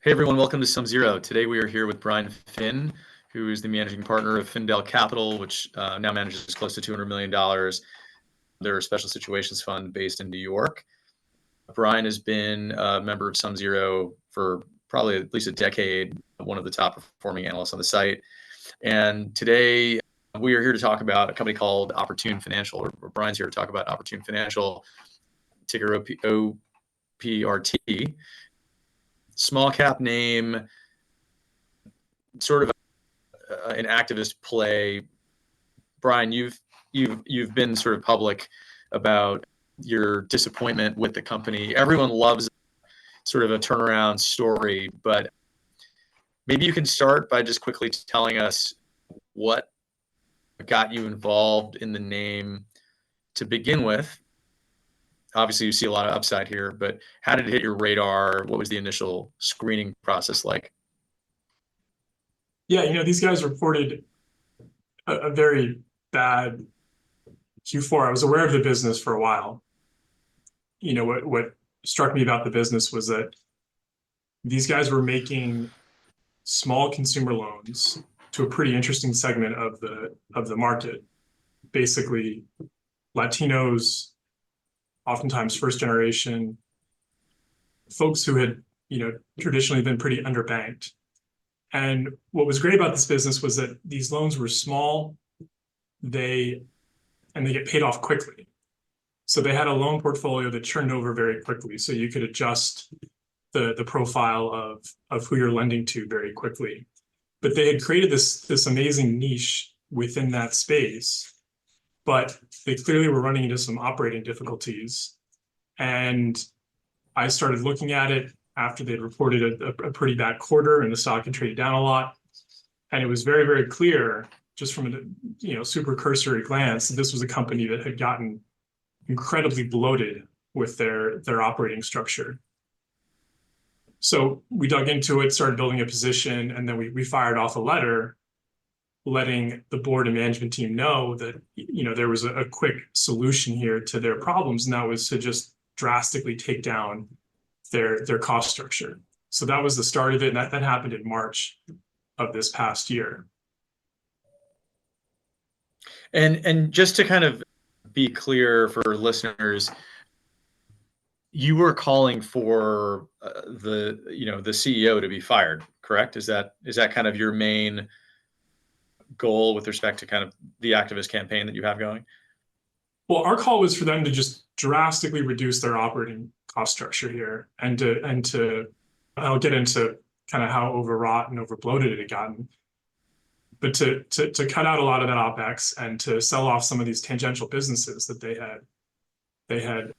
Hey everyone, welcome to SumZero. Today we are here with Brian Finn, who is the managing partner of Findell Capital, which now manages close to $200 million. They're a special situations fund based in New York. Brian has been a member of SumZero for probably at least a decade, one of the top performing analysts on the site. And today we are here to talk about a company called Oportun Financial, or Brian's here to talk about Oportun Financial, ticker OPRT. Small cap name, sort of an activist play. Brian, you've been sort of public about your disappointment with the company. Everyone loves sort of a turnaround story, but maybe you can start by just quickly telling us what got you involved in the name to begin with. Obviously, you see a lot of upside here, but how did it hit your radar? What was the initial screening process like? Yeah, these guys reported a very bad Q4. I was aware of the business for a while. What struck me about the business was that these guys were making small consumer loans to a pretty interesting segment of the market. Basically, Latinos, oftentimes first generation, folks who had traditionally been pretty underbanked. And what was great about this business was that these loans were small, they get paid off quickly. So they had a loan portfolio that turned over very quickly. So you could adjust the profile of who you're lending to very quickly. But they had created this amazing niche within that space, but they clearly were running into some operating difficulties. And I started looking at it after they'd reported a pretty bad quarter and the stock had traded down a lot. And it was very, very clear, just from a super cursory glance, that this was a company that had gotten incredibly bloated with their operating structure. So we dug into it, started building a position, and then we fired off a letter letting the board and management team know that there was a quick solution here to their problems, and that was to just drastically take down their cost structure. So that was the start of it, and that happened in March of this past year. And just to kind of be clear for listeners, you were calling for the CEO to be fired, correct? Is that kind of your main goal with respect to kind of the activist campaign that you have going? Well, our call was for them to just drastically reduce their operating cost structure here, and to I'll get into kind of how overwrought and overbloated it had gotten, but to cut out a lot of that OpEx and to sell off some of these tangential businesses that they had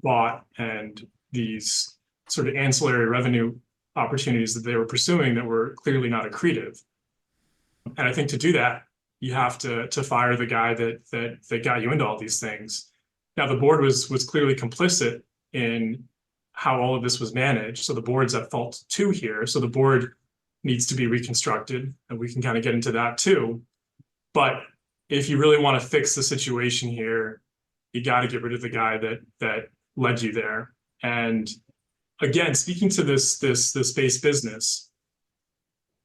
bought, and these sort of ancillary revenue opportunities that they were pursuing that were clearly not accretive. And I think to do that, you have to fire the guy that got you into all these things. Now, the board was clearly complicit in how all of this was managed. So the board's at fault too here. So the board needs to be reconstructed, and we can kind of get into that too. But if you really want to fix the situation here, you got to get rid of the guy that led you there. And again, speaking to this base business,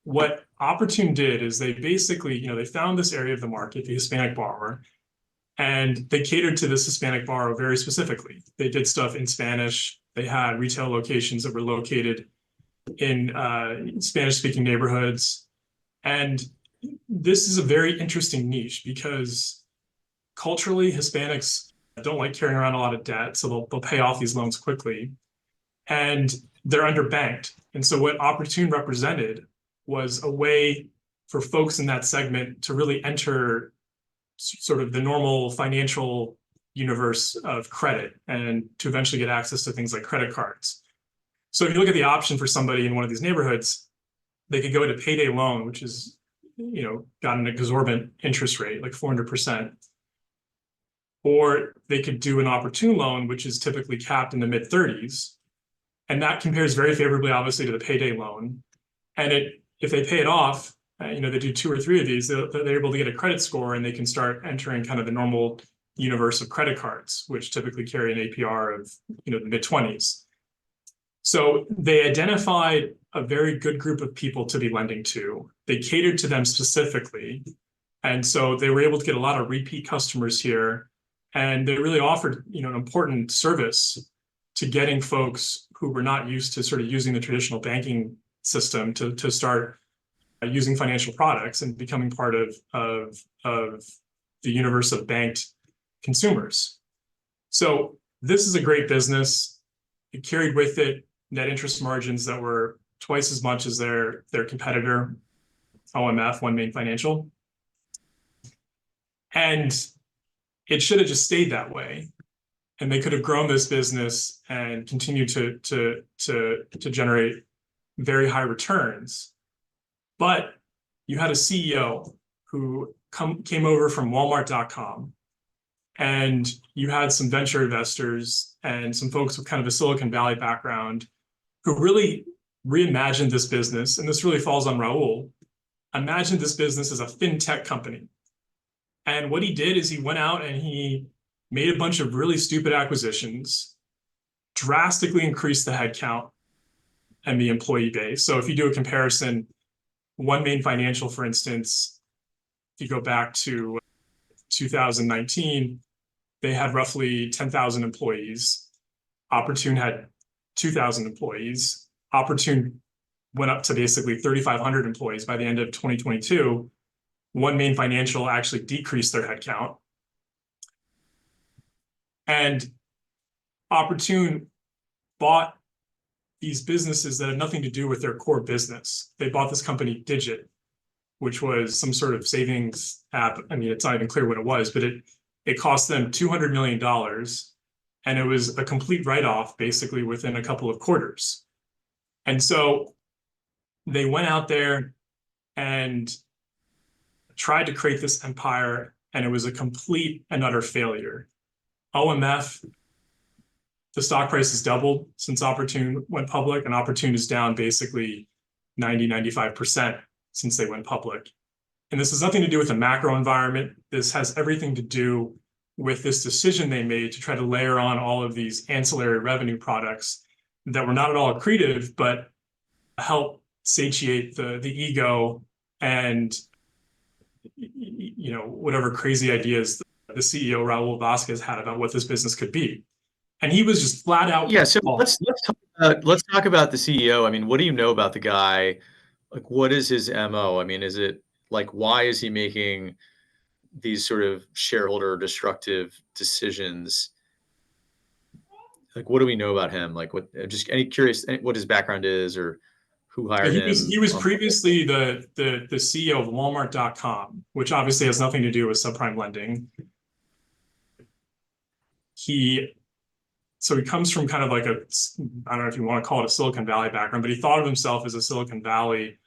what Oportun did is they basically, they found this area of the market, the Hispanic borrower, and they catered to this Hispanic borrower very specifically. They did stuff in Spanish. They had retail locations that were located in Spanish-speaking neighborhoods. And this is a very interesting niche because culturally, Hispanics don't like carrying around a lot of debt, so they'll pay off these loans quickly. And they're underbanked. And so what Oportun represented was a way for folks in that segment to really enter sort of the normal financial universe of credit and to eventually get access to things like credit cards. So if you look at the option for somebody in one of these neighborhoods, they could go to payday loan, which is, got an exorbitant interest rate, like 400%. Or they could do an Oportun loan, which is typically capped in the mid-30s. And that compares very favorably, obviously, to the payday loan. And if they pay it off, they do 2 or 3 of these, they're able to get a credit score, and they can start entering kind of the normal universe of credit cards, which typically carry an APR of the mid-20s. So they identified a very good group of people to be lending to. They catered to them specifically. And so they were able to get a lot of repeat customers here. And they really offered, an important service to getting folks who were not used to sort of using the traditional banking system to start using financial products and becoming part of the universe of banked consumers. So this is a great business. It carried with it net interest margins that were twice as much as their competitor, OMF, One Main Financial. And it should have just stayed that way. And they could have grown this business and continued to generate very high returns. But you had a CEO who came over from Walmart.com, and you had some venture investors and some folks with kind of a Silicon Valley background who really reimagined this business. And this really falls on Raul. Imagined this business as a fintech company. And what he did is he went out and he made a bunch of really stupid acquisitions, drastically increased the headcount and the employee base. So if you do a comparison, One Main Financial, for instance, if you go back to 2019, they had roughly 10,000 employees. Oportun had 2,000 employees. Oportun went up to basically 3,500 employees by the end of 2022. One Main Financial actually decreased their headcount. And Oportun bought these businesses that had nothing to do with their core business. They bought this company, Digit, which was some sort of savings app. I mean, it's not even clear what it was, but it cost them $200 million. And it was a complete write-off basically within a couple of quarters. And so they went out there and tried to create this empire, and it was a complete and utter failure. OMF, the stock price has doubled since Oportun went public, and Oportun is down basically 95% since they went public. And this has nothing to do with the macro environment. This has everything to do with this decision they made to try to layer on all of these ancillary revenue products that were not at all accretive, but help satiate the ego and whatever crazy ideas the CEO Raul Vazquez had about what this business could be. And he was just flat out. Yeah. So let's talk about the CEO. I mean, what do you know about the guy? Like, what is his MO? I mean, is it like, why is he making these sort of shareholder destructive decisions? Like, what do we know about him? Like, what? Just any curious what his background is, or who hired him? He was previously the CEO of Walmart.com, which obviously has nothing to do with subprime lending. So he comes from kind of like I don't know if you want to call it a Silicon Valley background, but he thought of himself as a Silicon Valley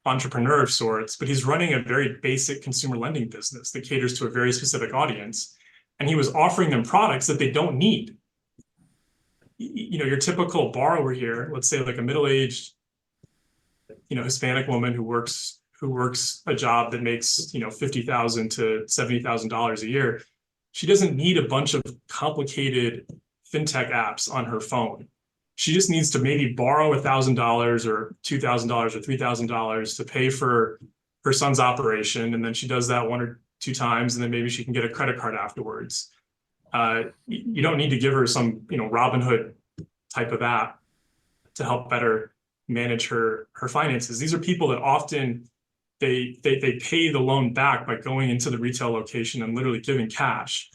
entrepreneur of sorts, but he's running a very basic consumer lending business that caters to a very specific audience. And he was offering them products that they don't need. Your typical borrower here, let's say like a middle-aged, Hispanic woman who works a job that makes, $50,000 to $70,000 a year. She doesn't need a bunch of complicated fintech apps on her phone. She just needs to maybe borrow $1,000 or $2,000 or $3,000 to pay for her son's operation. And then she does that one or two times, and then maybe she can get a credit card afterwards. You don't need to give her some, Robinhood type of app to help better manage her finances. These are people that often they pay the loan back by going into the retail location and literally giving cash.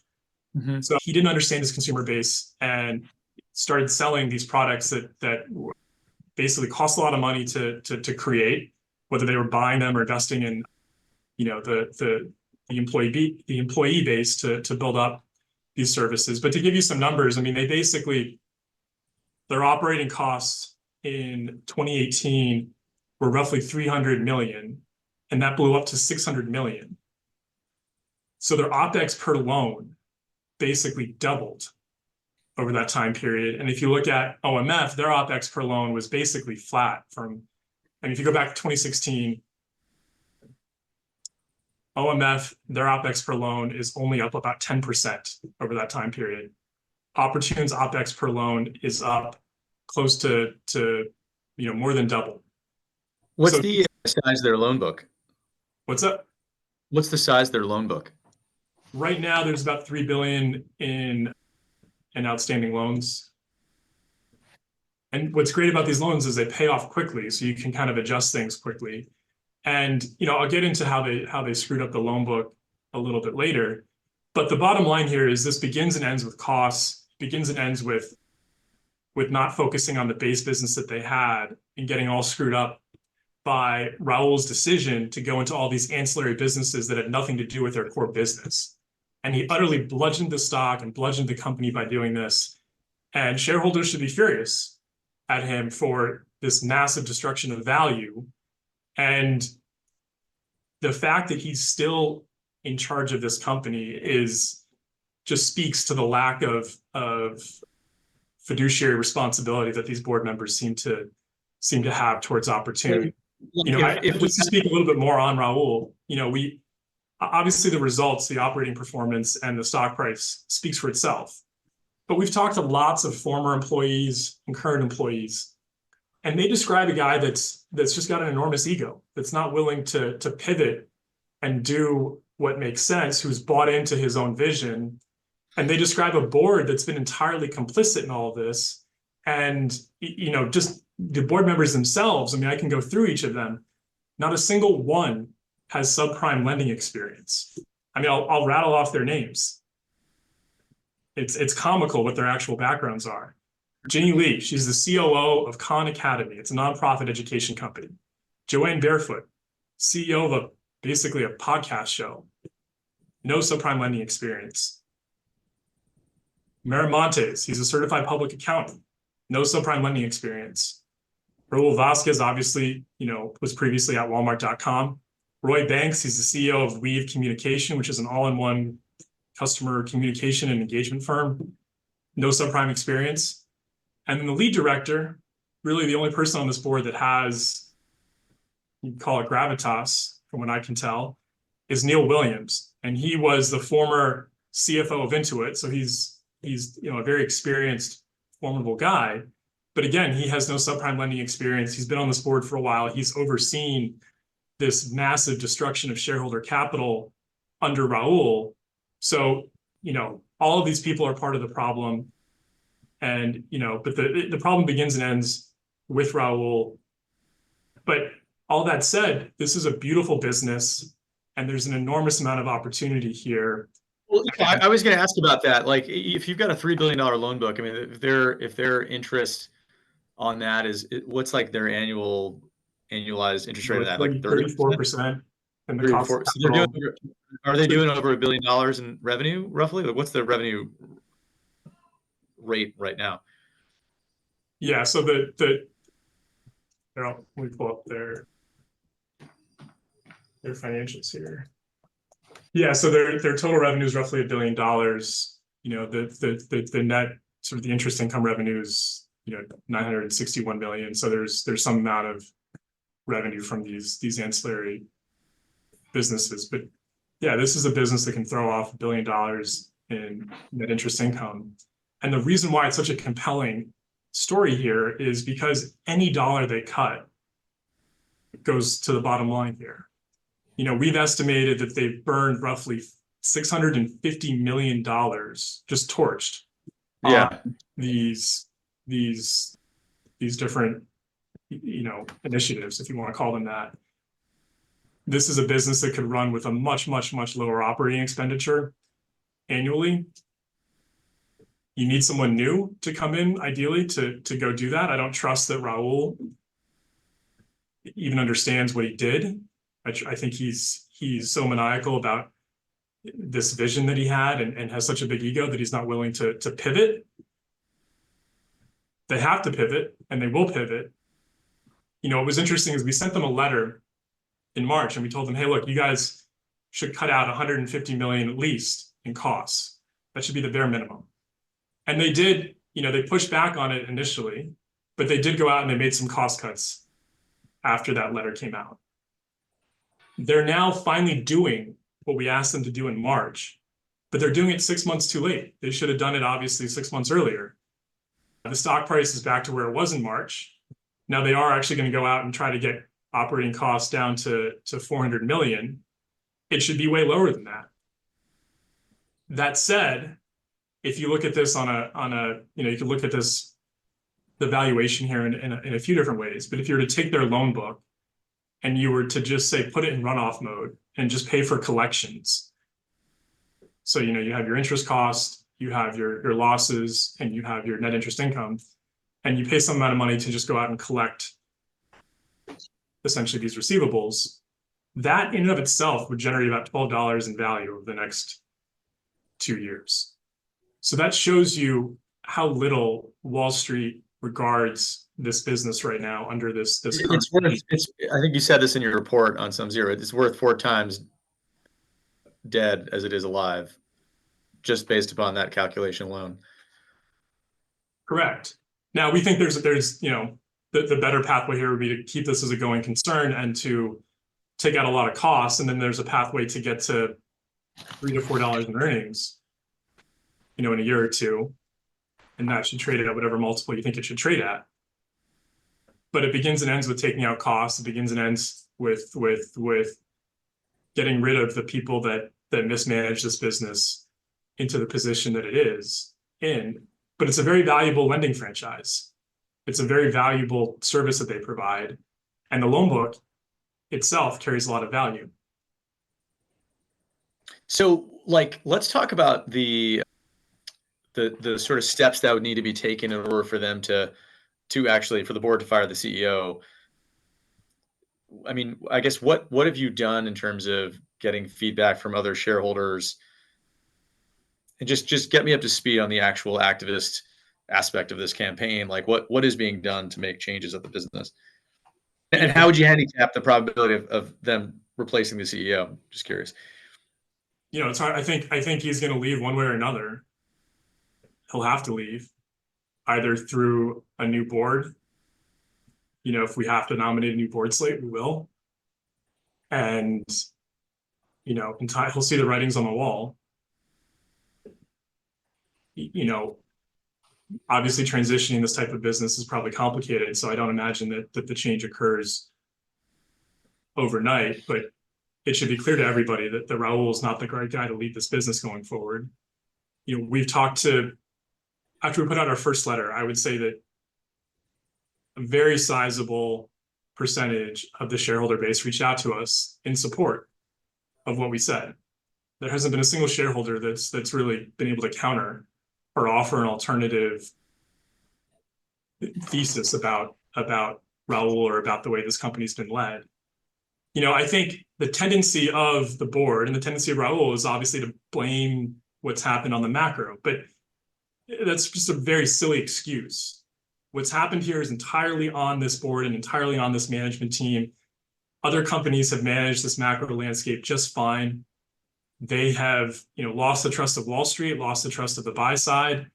Mm-hmm. So he didn't understand his consumer base and started selling these products that basically cost a lot of money to create, whether they were buying them or investing in, the employee base to build up these services. But to give you some numbers, I mean, their operating costs in 2018 were roughly 300 million, and that blew up to 600 million. So their OPEX per loan basically doubled over that time period. And if you look at OMF, their OPEX per loan was basically flat if you go back to 2016, OMF, their OPEX per loan is only up about 10% over that time period. Oportun's OPEX per loan is up close to more than double. What's So the size of their loan book? what's up? What's the size of their loan book? Right now, there's about $3 billion in outstanding loans. And what's great about these loans is they pay off quickly, so you can kind of adjust things quickly. And I'll get into how they screwed up the loan book a little bit later. But the bottom line here is this begins and ends with costs, begins and ends with not focusing on the base business that they had and getting all screwed up by Raul's decision to go into all these ancillary businesses that had nothing to do with their core business. And he utterly bludgeoned the stock and bludgeoned the company by doing this. And shareholders should be furious at him for this massive destruction of value. And the fact that he's still in charge of this company just speaks to the lack of fiduciary responsibility that these board members seem to have towards Oportun. Just to speak a little bit more on Raul, we obviously the results, the operating performance, and the stock price speaks for itself. But we've talked to lots of former employees and current employees, and they describe a guy that's just got an enormous ego, that's not willing to pivot and do what makes sense, who's bought into his own vision. And they describe a board that's been entirely complicit in all of this. And, just the board members themselves, I can go through each of them. Not a single one has subprime lending experience. I'll rattle off their names. It's comical what their actual backgrounds are. Ginny Lee, she's the COO of Khan Academy. It's a nonprofit education company. Joanne Barefoot, CEO of basically a podcast show. No subprime lending experience. Miramontes, he's a certified public accountant. No subprime lending experience. Raul Vazquez, obviously, was previously at Walmart.com. Roy Banks, he's the CEO of Weave Communication, which is an all-in-one customer communication and engagement firm. No subprime experience. And then the lead director, really the only person on this board that has, you can call it gravitas, from what I can tell, is Neil Williams. And he was the former CFO of Intuit. So he's a very experienced, formidable guy. But again, he has no subprime lending experience. He's been on this board for a while. He's overseen this massive destruction of shareholder capital under Raul. So, all of these people are part of the problem. And, but the problem begins and ends with Raul. But all that said, this is a beautiful business and there's an enormous amount of opportunity here. Well, I was going to ask about that. Like, if you've got a $3 billion loan book, if their interest on that what's like their annualized interest rate of that? Like 34%. And the 34. So are they doing over $1 billion in revenue roughly? Like, what's the revenue rate right now? Yeah. So let me pull up their financials here. Yeah, so their total revenue is roughly $1 billion. The net sort of the interest income revenue is 961 million. So there's some amount of revenue from these ancillary businesses. But yeah, this is a business that can throw off $1 billion in net interest income. And the reason why it's such a compelling story here is because any dollar they cut goes to the bottom line here. We've estimated that they've burned roughly $650 million just torched. Yeah. These different, initiatives, if you want to call them that. This is a business that could run with a much, much, much lower operating expenditure annually. You need someone new to come in, ideally, to go do that. I don't trust that Raul even understands what he did. I think he's so maniacal about this vision that he had and has such a big ego that he's not willing to pivot. They have to pivot, and they will pivot. What was interesting is we sent them a letter in March, and we told them, hey, look, you guys should cut out 150 million at least in costs. That should be the bare minimum. And they did, they pushed back on it initially, but they did go out and they made some cost cuts after that letter came out. They're now finally doing what we asked them to do in March, but they're doing it 6 months too late. They should have done it, obviously, 6 months earlier. The stock price is back to where it was in March. Now they are actually going to go out and try to get operating costs down to 400 million. It should be way lower than that. That said, if you look at this on a you can look at this, the valuation here in a few different ways. But if you were to take their loan book and you were to just say, put it in runoff mode and just pay for collections. So, you have your interest cost, you have your losses, and you have your net interest income, and you pay some amount of money to just go out and collect essentially these receivables, that in and of itself would generate about $12 in value over the next 2 years. So that shows you how little Wall Street regards this business right now under this current. I think you said this in your report on Sum Zero. It's worth 4 times dead as it is alive, just based upon that calculation alone. Correct. Now we think there's the better pathway here would be to keep this as a going concern and to take out a lot of costs, and then there's a pathway to get to $3 to $4 in earnings, in a year or two, and that should trade it at whatever multiple you think it should trade at. But it begins and ends with taking out costs. It begins and ends with getting rid of the people that mismanage this business into the position that it is in. But it's a very valuable lending franchise. It's a very valuable service that they provide, and the loan book itself carries a lot of value. So, let's talk about the sort of steps that would need to be taken in order for them to actually, for the board to fire the CEO. I mean, I guess what have you done in terms of getting feedback from other shareholders, and just get me up to speed on the actual activist aspect of this campaign? Like what is being done to make changes at the business, and how would you handicap the probability of them replacing the CEO? Just curious. It's hard. I think he's going to leave one way or another. He'll have to leave, either through a new board. If we have to nominate a new board slate, we will. And, in time, he'll see the writings on the wall. Obviously transitioning this type of business is probably complicated, so I don't imagine that the change occurs overnight, but it should be clear to everybody that Raul is not the right guy to lead this business going forward. We've talked to, after we put out our first letter, I would say that a very sizable percentage of the shareholder base reached out to us in support of what we said. There hasn't been a single shareholder that's really been able to counter or offer an alternative thesis about Raul or about the way this company's been led. I think the tendency of the board and the tendency of Raul is obviously to blame what's happened on the macro, but that's just a very silly excuse. What's happened here is entirely on this board and entirely on this management team. Other companies have managed this macro landscape just fine. They have, lost the trust of Wall Street, lost the trust of the buy side,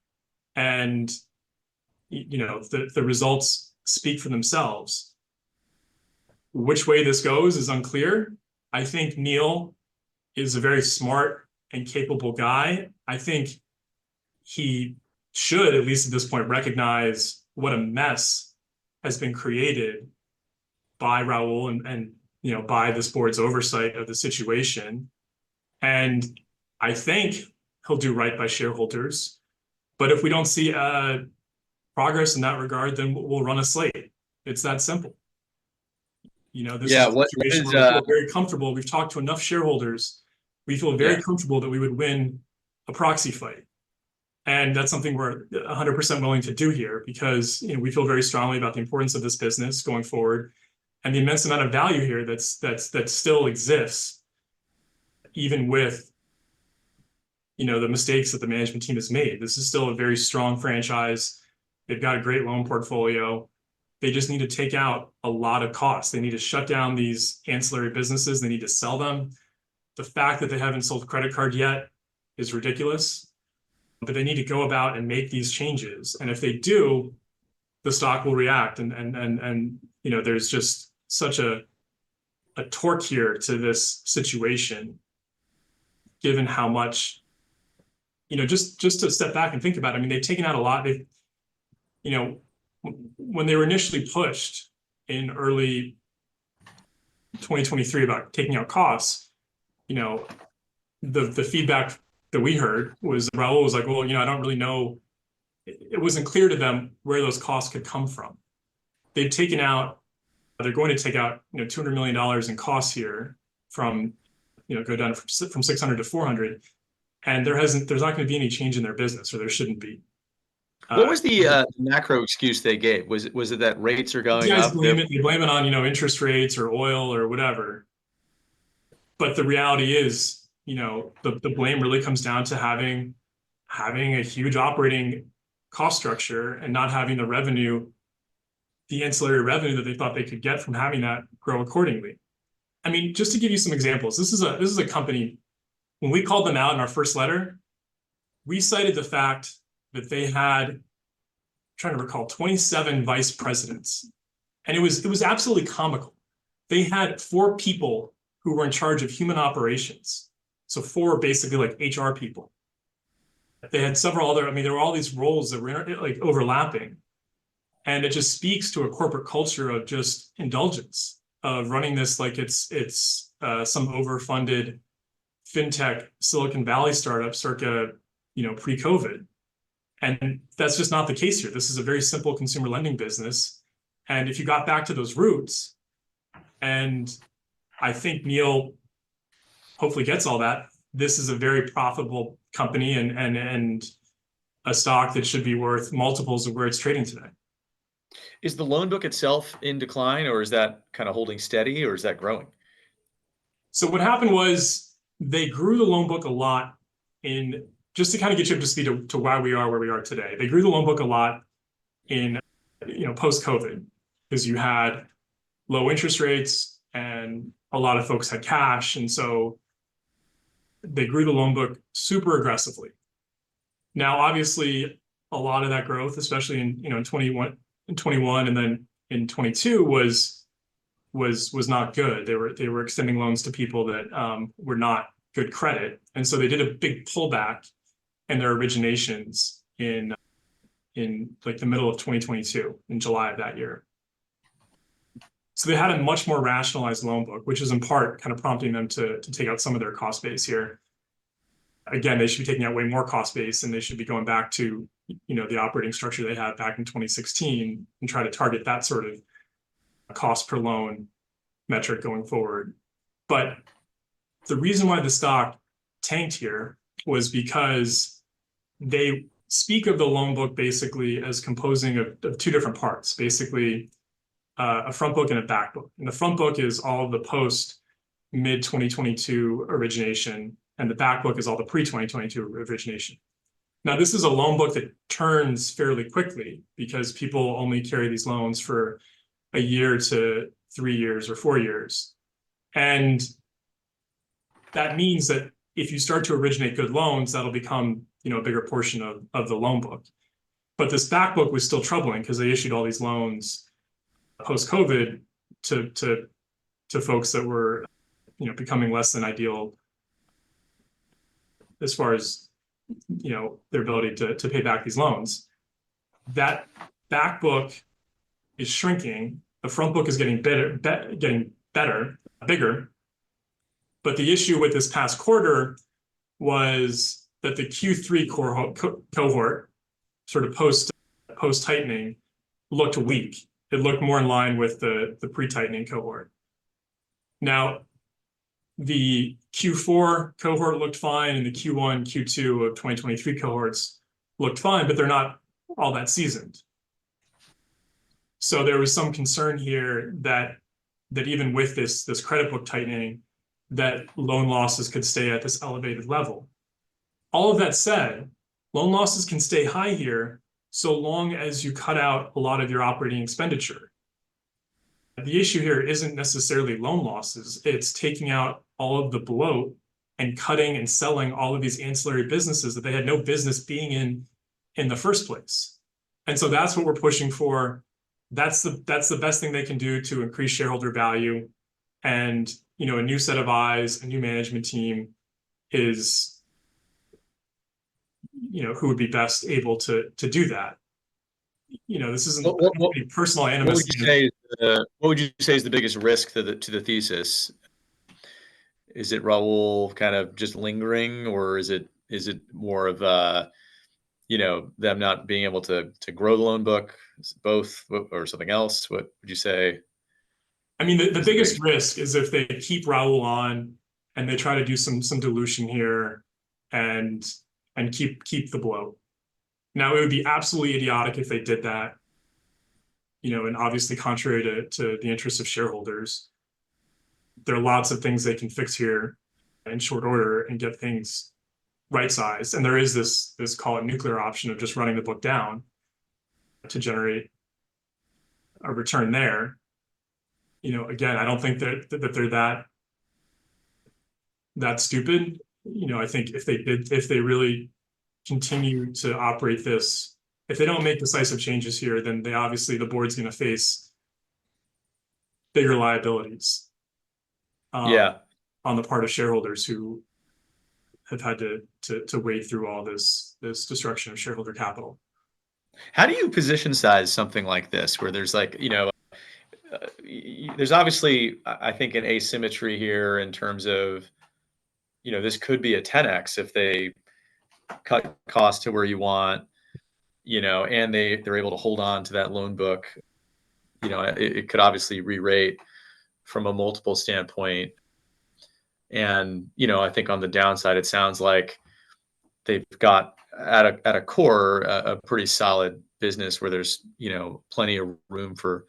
and the results speak for themselves. Which way this goes is unclear. I think Neil is a very smart and capable guy. I think he should, at least at this point, recognize what a mess has been created by Raul and by this board's oversight of the situation. And I think he'll do right by shareholders. But if we don't see progress in that regard, then we'll run a slate. It's that simple. This is a situation where we feel very comfortable. We've talked to enough shareholders. We feel very comfortable that we would win a proxy fight. And that's something we're 100% willing to do here because we feel very strongly about the importance of this business going forward and the immense amount of value here that still exists, even with the mistakes that the management team has made. This is still a very strong franchise. They've got a great loan portfolio. They just need to take out a lot of costs. They need to shut down these ancillary businesses. They need to sell them. The fact that they haven't sold credit card yet is ridiculous, but they need to go about and make these changes. And if they do, the stock will react. And there's just such a torque here to this situation, given how much, just to step back and think about it. I mean, they've taken out a lot. when they were initially pushed in early 2023 about taking out costs, the feedback that we heard was Raul was like, well, I don't really know. It wasn't clear to them where those costs could come from. They're going to take out, $200 million in costs here from, go down from 600 to 400. And there's not going to be any change in their business, or there shouldn't be. What was the macro excuse they gave? Was it that rates are going guys up? Blame it on, interest rates or oil or whatever. But the reality is, the blame really comes down to having a huge operating cost structure and not having the ancillary revenue that they thought they could get from having that grow accordingly. I mean, just to give you some examples, this is a company, when we called them out in our first letter, we cited the fact that they had, I'm trying to recall, 27 vice presidents. And it was absolutely comical. They had 4 people who were in charge of human operations. So 4 basically like HR people. They had several other, there were all these roles that were like overlapping. And it just speaks to a corporate culture of just indulgence, of running this like it's some overfunded fintech Silicon Valley startup circa, pre-COVID. And that's just not the case here. This is a very simple consumer lending business. And if you got back to those roots, and I think Neil hopefully gets all that, this is a very profitable company and a stock that should be worth multiples of where it's trading today. Is the loan book itself in decline, or is that kind of holding steady, or is that growing? So what happened was they grew the loan book a lot just to kind of get you up to speed to why we are where we are today. They grew the loan book a lot in, post-COVID, because you had low interest rates and a lot of folks had cash. And so they grew the loan book super aggressively. Now, obviously, a lot of that growth, especially in 21 and then in 22 was not good. They were extending loans to people that were not good credit. And so they did a big pullback in their originations in like the middle of 2022, in July of that year. So they had a much more rationalized loan book, which is in part kind of prompting them to take out some of their cost base here. Again, they should be taking out way more cost base, and they should be going back to the operating structure they had back in 2016 and try to target that sort of cost per loan metric going forward. But the reason why the stock tanked here was because they speak of the loan book basically as composing of 2 different parts, basically a front book and a back book. And the front book is all of the post mid 2022 origination, and the back book is all the pre 2022 origination. Now, this is a loan book that turns fairly quickly because people only carry these loans for a year to 3 years or 4 years. And that means that if you start to originate good loans, that'll become a bigger portion of the loan book. But this back book was still troubling because they issued all these loans post-COVID to folks that were becoming less than ideal as far as their ability to pay back these loans. That back book is shrinking. The front book is getting bigger. But the issue with this past quarter was that the Q3 cohort, sort of post tightening, looked weak. It looked more in line with the pre-tightening cohort. Now, the Q4 cohort looked fine, and the Q1, Q2 of 2023 cohorts looked fine, but they're not all that seasoned. So there was some concern here that even with this credit book tightening, that loan losses could stay at this elevated level. All of that said, loan losses can stay high here so long as you cut out a lot of your operating expenditure. The issue here isn't necessarily loan losses. It's taking out all of the bloat and cutting and selling all of these ancillary businesses that they had no business being in the first place. And so that's what we're pushing for. That's the best thing they can do to increase shareholder value. And a new set of eyes, a new management team is who would be best able to do that. this isn't What, what, what, any personal what would animus. you say? What would you say is the biggest risk to the thesis? Is it Raul kind of just lingering, or is it more of them not being able to grow the loan book? Is it both, or something else? What would you say I mean, the is the biggest biggest? risk is if they keep Raul on and they try to do some dilution here and keep the bloat. Now, it would be absolutely idiotic if they did that, and obviously contrary to the interests of shareholders. There are lots of things they can fix here in short order and get things right sized. And there is this call it nuclear option of just running the book down to generate a return there. Again, I don't think that they're that stupid. I think if they really continue to operate this, if they don't make decisive changes here, then the board's going to face bigger liabilities Yeah. on the part of shareholders who have had to wade through all this destruction of shareholder capital. How do you position size something like this, where there's there's obviously, I think, an asymmetry here in terms of, this could be a 10x if they cut costs to where you want, and they're able to hold on to that loan book. It could obviously re-rate from a multiple standpoint. And, I think on the downside, it sounds like they've got at a core a pretty solid business where there's, plenty of room for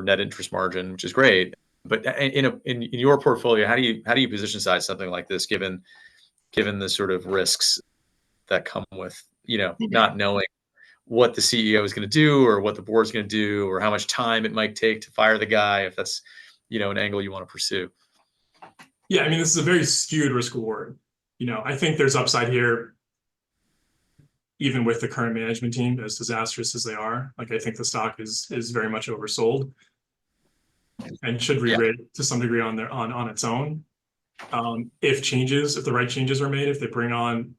net interest margin, which is great. But in your portfolio, how do you position size something like this, given the sort of risks that come with, not knowing what the CEO is going to do, or what the board's going to do, or how much time it might take to fire the guy, if that's, an angle you want to pursue? Yeah, I mean, this is a very skewed risk reward. I think there's upside here, even with the current management team, as disastrous as they are. Like, I think the stock is very much oversold and should Yeah. re-rate to some degree on its own. If the right changes are made, if they bring on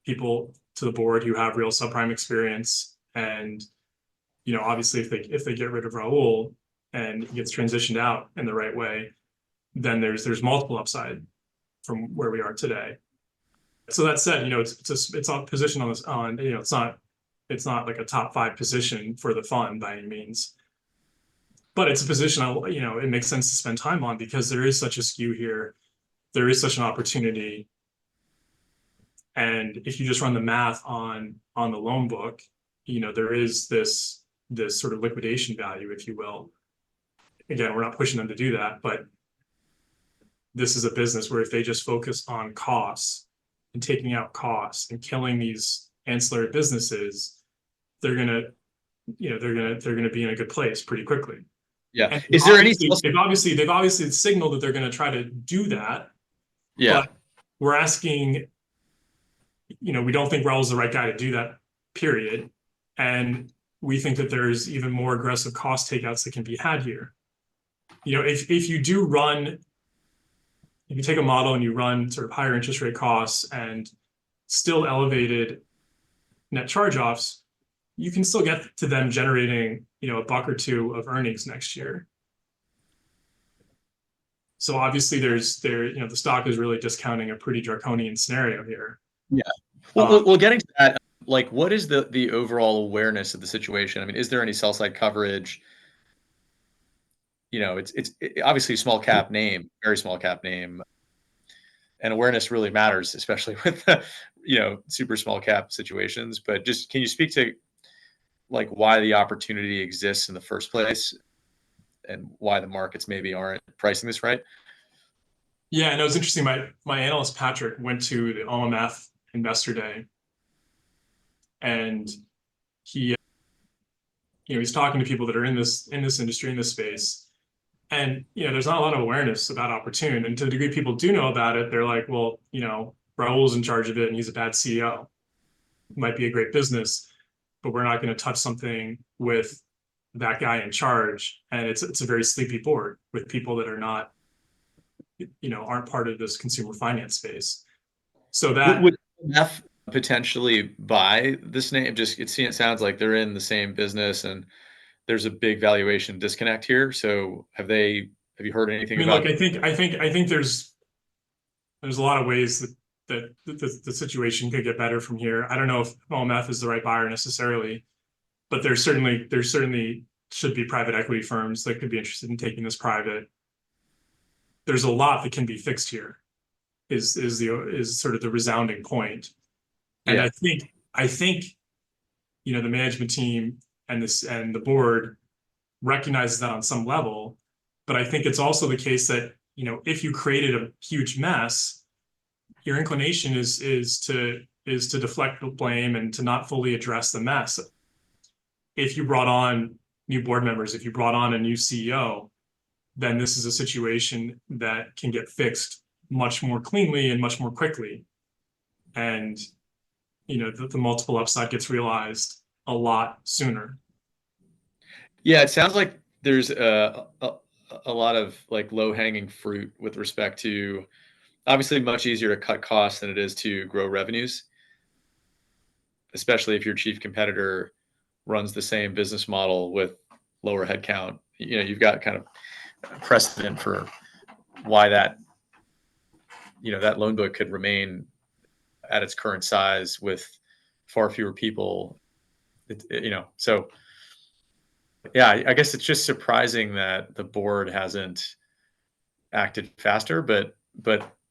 people to the board who have real subprime experience, and obviously if they get rid of Raul and he gets transitioned out in the right way, then there's multiple upside from where we are today. So that said, it's a position on this it's not like a top 5 position for the fund by any means, but it's a position it makes sense to spend time on, because there is such a skew here, there is such an opportunity. And if you just run the math on the loan book, there is this sort of liquidation value, if you will. Again, we're not pushing them to do that, but this is a business where if they just focus on costs and taking out costs and killing these ancillary businesses, they're gonna be in a good place pretty quily. Yeah. And Is there any? they've obviously signaled that they're going to try to do that. Yeah. But we're asking, we don't think Raul's the right guy to do that, period. And we think that there's even more aggressive cost takeouts that can be had here. If you take a model and you run sort of higher interest rate costs and still elevated net charge-offs, you can still get to them generating, $1 or $2 of earnings next year. So obviously the stock is really discounting a pretty draconian scenario here. Yeah. Well, getting to that, like, what is the overall awareness of the situation? I mean, is there any sell side coverage? It's obviously a small cap name, very small cap name, and awareness really matters, especially with super small cap situations. But just, can you speak to, like, why the opportunity exists in the first place, and why the markets maybe aren't pricing this right? Yeah, and it was interesting. My analyst Patrick went to the OMF Investor Day, and he, he's talking to people that are in this industry, in this space, and there's not a lot of awareness about Oportun. And to the degree people do know about it, they're like, well, Raul's in charge of it, and he's a bad CEO. It might be a great business, but we're not going to touch something with that guy in charge. And it's a very sleepy board with people that are not, aren't part of this consumer finance space. So that Would OMF potentially buy this name? Just it sounds like they're in the same business and there's a big valuation disconnect here. So have you heard I anything mean, look, about? I think there's a lot of ways that the situation could get better from here. I don't know if OMF is the right buyer necessarily, but there's certainly should be private equity firms that could be interested in taking this private. There's a lot that can be fixed here. Is sort of the resounding point. And Yeah. I think the management team and the board recognizes that on some level, but I think it's also the case that if you created a huge mess, your inclination is to deflect the blame and to not fully address the mess. If you brought on new board members, if you brought on a new CEO, then this is a situation that can get fixed much more cleanly and much more quickly. And the multiple upside gets realized a lot sooner. Yeah, it sounds like there's a lot of like low hanging fruit with respect to obviously much easier to cut costs than it is to grow revenues, especially if your chief competitor runs the same business model with lower headcount. You've got kind of precedent for why that loan book could remain at its current size with far fewer people. So yeah, I guess it's just surprising that the board hasn't acted faster, but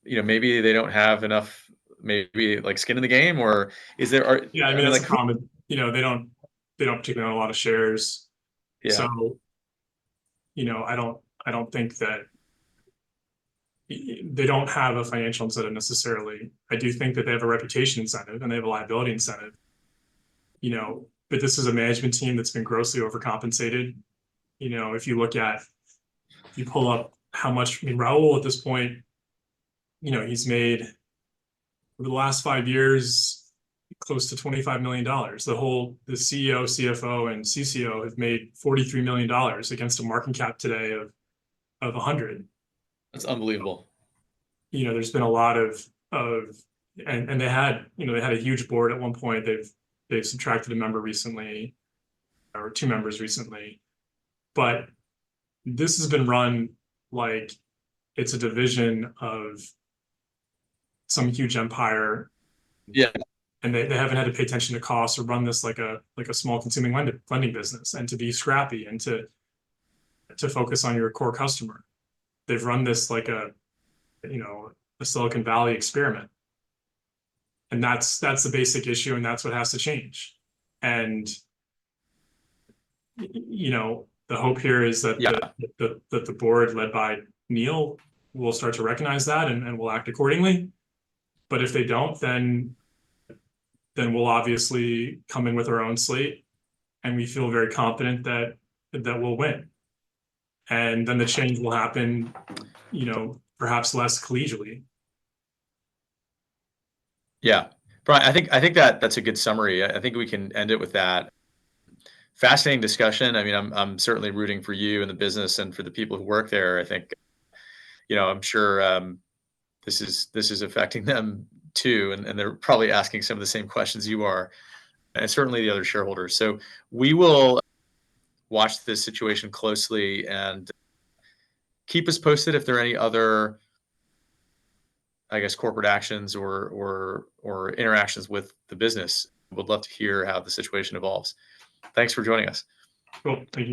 maybe they don't have enough, maybe like skin in the game, or is there? Yeah, I I mean mean, that's like a who? common. They don't particularly own a lot of shares, Yeah, so I don't think that they don't have a financial incentive necessarily. I do think that they have a reputation incentive and they have a liability incentive. But this is a management team that's been grossly overcompensated. If you pull up how much, I mean, Raul at this point, he's made over the last 5 years close to $25 million. The CEO, CFO, and CCO have made $43 million against a market cap today of 100. that's unbelievable. There's been a lot of and they had a huge board at one point. They've subtracted a member recently, or two members recently, but this has been run like it's a division of some huge empire, Yeah, and they haven't had to pay attention to costs or run this like a small consuming lending business, and to be scrappy and to focus on your core customer. They've run this like a Silicon Valley experiment, and that's the basic issue, and that's what has to change. And the hope here is that yeah, the board led by Neil will start to recognize that and will act accordingly. But if they don't, then we'll obviously come in with our own slate, and we feel very confident that we'll win. And then the change will happen, perhaps less collegially. yeah. Brian, I think that's a good summary. I think we can end it with that. Fascinating discussion. I mean, I'm certainly rooting for you and the business and for the people who work there. I think, I'm sure this is affecting them too, and they're probably asking some of the same questions you are, and certainly the other shareholders. So we will watch this situation closely and keep us posted if there are any other, I guess, corporate actions or interactions with the business. Would love to hear how the situation evolves. Thanks for joining us. Cool. Thank you.